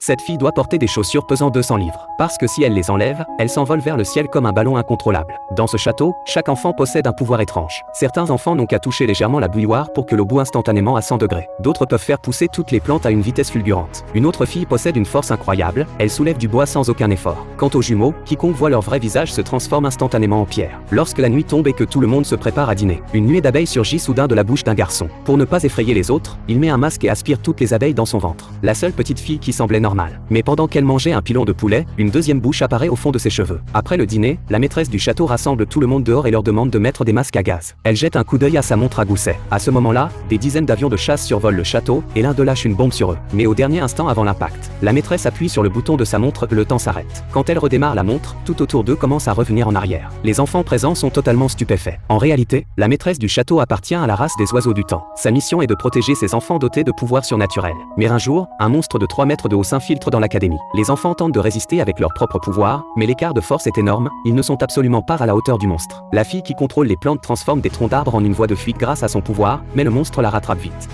Cette fille doit porter des chaussures pesant 200 livres. Parce que si elle les enlève, elle s'envole vers le ciel comme un ballon incontrôlable. Dans ce château, chaque enfant possède un pouvoir étrange. Certains enfants n'ont qu'à toucher légèrement la bouilloire pour que l'eau bout instantanément à 100 degrés. D'autres peuvent faire pousser toutes les plantes à une vitesse fulgurante. Une autre fille possède une force incroyable, elle soulève du bois sans aucun effort. Quant aux jumeaux, quiconque voit leur vrai visage se transforme instantanément en pierre. Lorsque la nuit tombe et que tout le monde se prépare à dîner, une nuée d'abeilles surgit soudain de la bouche d'un garçon. Pour ne pas effrayer les autres, il met un masque et aspire toutes les abeilles dans son ventre. La seule petite fille qui semblait normale. Mais pendant qu'elle mangeait un pilon de poulet, une deuxième bouche apparaît au fond de ses cheveux. Après le dîner, la maîtresse du château rassemble tout le monde dehors et leur demande de mettre des masques à gaz. Elle jette un coup d'œil à sa montre à gousset. À ce moment-là, des dizaines d'avions de chasse survolent le château et l'un d'eux lâche une bombe sur eux. Mais au dernier instant avant l'impact, la maîtresse appuie sur le bouton de sa montre, le temps s'arrête. Quand elle redémarre la montre, tout autour d'eux commence à revenir en arrière. Les enfants présents sont totalement stupéfaits. En réalité, la maîtresse du château appartient à la race des oiseaux du temps. Sa mission est de protéger ses enfants dotés de pouvoirs surnaturels. Mais un jour, un monstre de 3 mètres de haut s'infiltre dans l'académie. Les enfants tentent de résister avec leurs propres pouvoirs, mais l'écart de force est énorme, ils ne sont absolument pas à la hauteur du monstre. La fille qui contrôle les plantes transforme des troncs d'arbres en une voie de fuite grâce à son pouvoir, mais le monstre la rattrape vite.